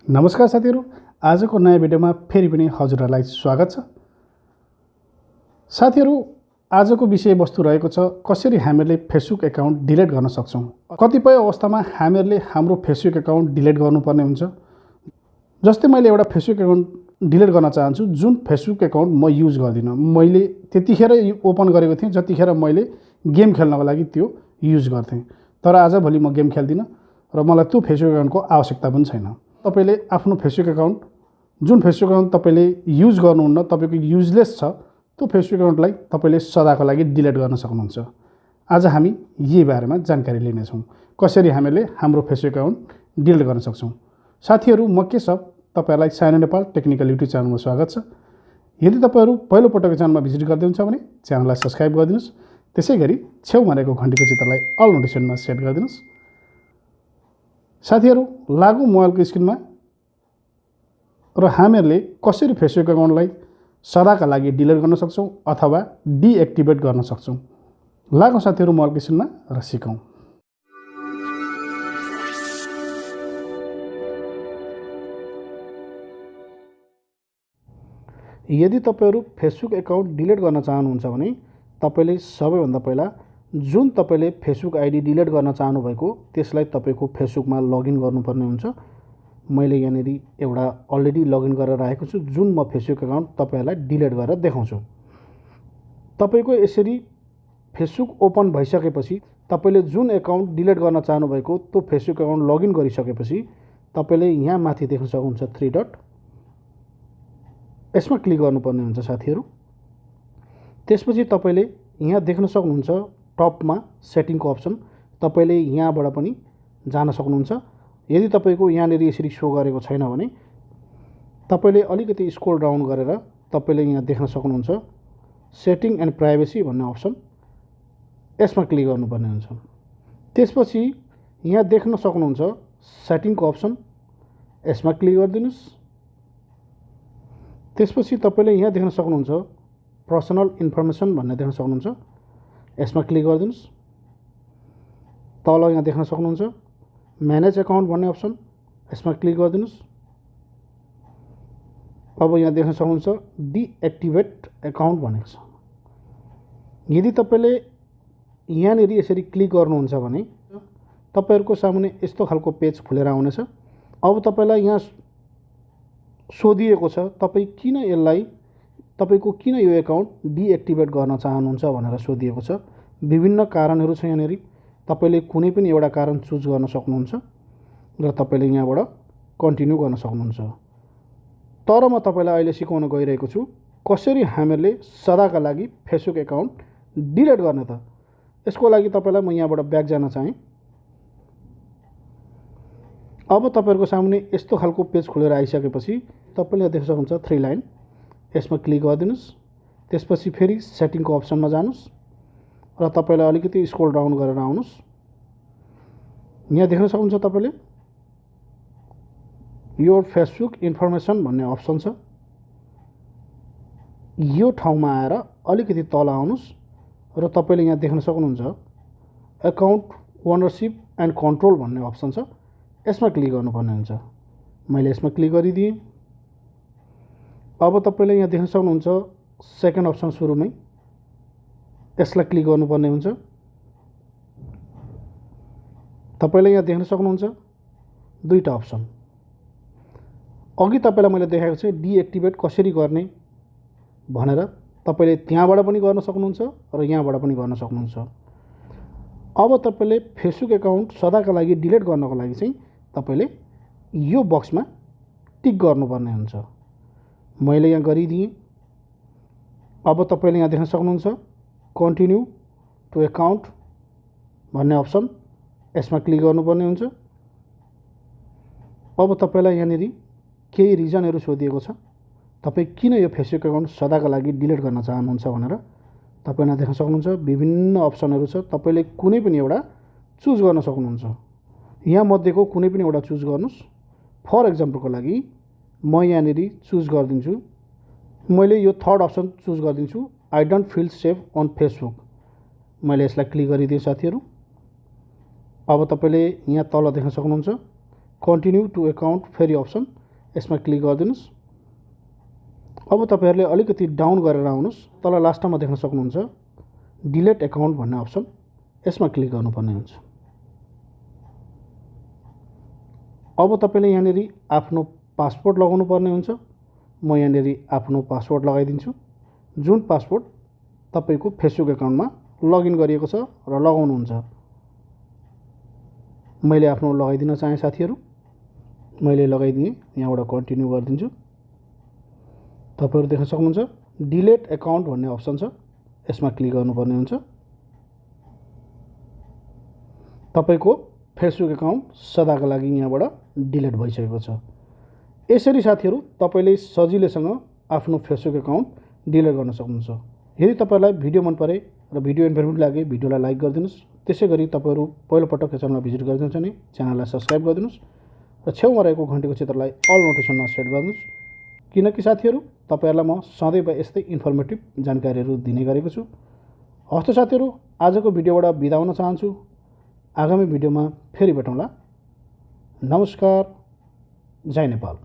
नमस्कार साथीहरु, आजको नयाँ भिडियोमा फेरि पनि हजुरहरुलाई स्वागत छ। साथीहरु, आजको विषयवस्तु रहेको छ कसरी हामीले फेसबुक एकाउन्ट डिलिट गर्न सक्छौं। कतिपय अवस्थामा हामीहरूले हाम्रो फेसबुक एकाउन्ट डिलिट गर्नुपर्ने हुन्छ। जस्तै मैले एउटा फेसबुक एकाउन्ट डिलिट गर्न चाहन्छु, जुन फेसबुक एकाउन्ट म युज गर्दिन। मैले त्यतिखेर ओपन गरेको थिएँ जतिखेर मैले गेम खेल्नको लागि त्यो युज गर्थे। तर आजभोलि म गेम खेल्दिन र मलाई त्यो फेसबुक एकाउन्टको आवश्यकता पनि छैन। तपाईले आफ्नो फेसबुक एकाउन्ट जुन फेसबुक एकाउन्ट तपाईले युज गर्नुहुन्न, तपाईको युजलेस छ, त्यो फेसबुक एकाउन्टलाई तपाईले सदाको लागि डिलिट गर्न सक्नुहुन्छ। आज हामी यही बारेमा जानकारी लिने छौं, कसरी हामीले हाम्रो फेसबुक एकाउन्ट डिलिट गर्न सक्छौं। साथीहरु, म केशब, तपाईहरुलाई साइनो नेपाल टेक्निकल युट्युब च्यानलमा स्वागत छ। यदि तपाईहरु पहिलो पटक च्यानलमा भिजिट गर्दै हुनुहुन्छ भने च्यानललाई सब्स्क्राइब गरिदिनुस्। त्यसैगरी छेउमा रहेको घण्टीको चित्रलाई अल नोटिफिकेसनमा सेट गरिदिनुस्। साथीहरु, लागु मोबाइलको स्क्रिनमा र हामीहरूले कसरी फेसबुक एकाउन्टलाई सदाका लागि डिलिट गर्न सक्छौं अथवा डिएक्टिभेट गर्न सक्छौं। लागौं साथीहरु मोबाइलको स्क्रिनमा र सिकौं। यदि तपाईहरु फेसबुक एकाउन्ट डिलिट गर्न चाहनुहुन्छ भने तपाईले सबैभन्दा पहिला जुन तपाईले फेसबुक आइडी डिलिट गर्न चाहनु भएको त्यसलाई तपाईको फेसबुकमा लगइन गर्नुपर्ने हुन्छ। मैले यहाँनेरि एउटा अलरेडी लगइन गरेर राखेको छु, जुन म फेसबुक एकाउन्ट तपाईहरुलाई डिलिट गरेर देखाउँछु। तपाईको यसरी फेसबुक ओपन भइसकेपछि तपाईले जुन एकाउन्ट डिलिट गर्न चाहनु भएको त्यो फेसबुक एकाउन्ट लगइन गरिसकेपछि तपाईले यहाँ माथि देख्न सक्नुहुन्छ 3 डट, यसमा क्लिक गर्नुपर्ने हुन्छ साथीहरु। त्यसपछि तपाईले यहाँ देख्न सक्नुहुन्छ टपमा सेटिङको अप्सन, तपाईले यहाँबाट पनि जान सक्नुहुन्छ। यदि तपाईको यहाँनेरि यसरी शो गरेको छैन भने तपाईले अलिकति स्क्रोल डाउन गरेर तपाईले यहाँ देख्न सक्नुहुन्छ सेटिङ एन्ड प्राइभेसी भन्ने अप्सन, यसमा क्लिक गर्नुपर्ने हुन्छ। त्यसपछि यहाँ देख्न सक्नुहुन्छ सेटिङको अप्सन, यसमा क्लिक गरिदिनुस्। त्यसपछि तपाईले यहाँ देख्न सक्नुहुन्छ पर्सनल इन्फर्मेसन भन्ने देख्न सक्नुहुन्छ, यसमा क्लिक गरिदिनुस्। तल यहाँ देख्न सक्नुहुन्छ म्यानेज एकाउन्ट भन्ने अप्सन, यसमा क्लिक गरिदिनुस्। अब यहाँ देख्न सक्नुहुन्छ डिएक्टिभेट एकाउन्ट भनेको छ। यदि तपाईले यहाँनेरि यसरी क्लिक गर्नुहुन्छ भने तपाईहरुको सामुन्ने यस्तो खालको पेज खुलेर आउनेछ। अब तपाईलाई यहाँ सोधिएको छ तपाईको किन यो एकाउन्ट डिएक्टिभेट गर्न चाहनुहुन्छ भनेर सोधिएको छ। विभिन्न कारणहरू छ यहाँनेरि, तपाईले कुनै पनि एउटा कारण चुज गर्न सक्नुहुन्छ र तपाईले यहाँबाट कन्टिन्यू गर्न सक्नुहुन्छ। तर म तपाईलाई अहिले सिकाउन गइरहेको छु कसरी हामीले सदाका लागि फेसबुक एकाउन्ट डिलिट गर्ने त। यसको लागि तपाईलाई म यहाँबाट ब्याक जान चाहे। अब तपाईहरुको सामुन्ने यस्तो खालको पेज खुलेर आइसकेपछि तपाईले देख्न सक्नुहुन्छ 3 लाइन, यसमा क्लिक गरिदिनुस्। त्यसपछि फेरि सेटिङको अप्सनमा जानुस् र तपाईले अलिकति स्क्रोल डाउन गरेर आउनुस्। यहाँ देख्न सक्नुहुन्छ तपाईले यो फेसबुक इन्फर्मेसन भन्ने अप्सन छ। यो ठाउँमा आएर अलिकति तल आउनुस् र तपाईले यहाँ देख्न सक्नुहुन्छ एकाउन्ट ओनरशिप एन्ड कन्ट्रोल भन्ने अप्सन छ, यसमा क्लिक गर्नुपर्ने हुन्छ। मैले यसमा क्लिक गरिदिएँ। अब तपाईले यहाँ देख्न सक्नुहुन्छ सेकेन्ड अप्सन सुरुमै, यसलाई क्लिक गर्नुपर्ने हुन्छ। तपाईले यहाँ देख्न सक्नुहुन्छ दुईटा अप्सन। अघि तपाईलाई मैले देखाएको छु डिएक्टिभेट कसरी गर्ने भनेर, तपाईले त्यहाँबाट पनि गर्न सक्नुहुन्छ र यहाँबाट पनि गर्न सक्नुहुन्छ। अब तपाईले फेसबुक एकाउन्ट सदाका लागि डिलिट गर्नको लागि चाहिँ तपाईले यो बक्समा टिक गर्नुपर्ने हुन्छ। मैले यहाँ गरिदिएँ। अब तपाईले यहाँ देख्न सक्नुहुन्छ कन्टिन्यू टु एकाउन्ट भन्ने अप्सन, यसमा क्लिक गर्नुपर्ने हुन्छ। अब तपाईलाई यहाँनेरि केही रिजनहरू सोधिएको छ, तपाई किन यो फेसबुक एकाउन्ट सदाका लागि डिलिट गर्न चाहनुहुन्छ भनेर। तपाईले देख्न सक्नुहुन्छ विभिन्न अप्सनहरू छ, तपाईले कुनै पनि एउटा चुज गर्न सक्नुहुन्छ। यहाँ मध्येको कुनै पनि एउटा चुज गर्नुस्। फर एक्जाम्पलको लागि म यहाँनेरि चुज गरिदिन्छु, मैले यो थर्ड अप्सन चुज गरिदिन्छु, I don't feel safe on Facebook. मैले यसलाई क्लिक गरिदिएँ साथीहरु। अब तपाईले यहाँ तल देख्न सक्नुहुन्छ कन्टिन्यू टु एकाउन्ट फेरि अप्सन, यसमा क्लिक गरिदिनुस्। अब तपाईहरुले अलिकति डाउन गरेर आउनुस्। तल लास्टमा देख्न सक्नुहुन्छ डिलिट अकाउन्ट भन्ने अप्सन, यसमा क्लिक गर्नुपर्ने हुन्छ। अब तपाईले यहाँनेरि आफ्नो पासवर्ड लगाउनु पर्ने हुन्छ। म यहाँनेरि आफ्नो पासवर्ड लगाइदिन्छु, जुन पासवर्ड तपाईको फेसबुक अकाउन्टमा लगइन गरिएको छ र लगाउनुहुन्छ। मैले आफ्नो लगाइदिन चाहे साथीहरु, मैले लगाइदिए। यहाँबाट कन्टिन्यू गरिदिन्छु। तपाईहरु देख्न सक्नुहुन्छ डिलिट अकाउन्ट भन्ने अप्सन छ, यसमा क्लिक गर्नुपर्ने हुन्छ। तपाईको फेसबुक अकाउन्ट सदाका लागि यहाँबाट डिलिट भइसकेको छ। यसरी साथीहरु तपाईले सजिलैसँग आफ्नो फेसबुक अकाउन्ट डिलिट गर्न सक्नुहुन्छ। यदि तपाईलाई भिडियो मन परे र भिडियो इन्फर्मेटिभ लागे भिडियोलाई लाइक गरिदिनुस्। त्यसैगरी तपाईहरु पहिलो पटक यस च्यानलमा भिजिट गर्नुहुन्छ भने च्यानललाई सब्स्क्राइब गरिदिनुस् र छेउमा रहेको घण्टीको चित्रलाई अल नोटिफिकेसनमा सेट गर्नुस्, किनकि साथीहरु तपाईहरुलाई म सधैँ यस्तै इन्फर्मेटिभ जानकारीहरु दिने गरेको छु। हस्त साथीहरु, आजको भिडियोबाट बिदा हुन चाहन्छु। आगामी भिडियोमा फेरि भेटौँला। नमस्कार। जय नेपाल।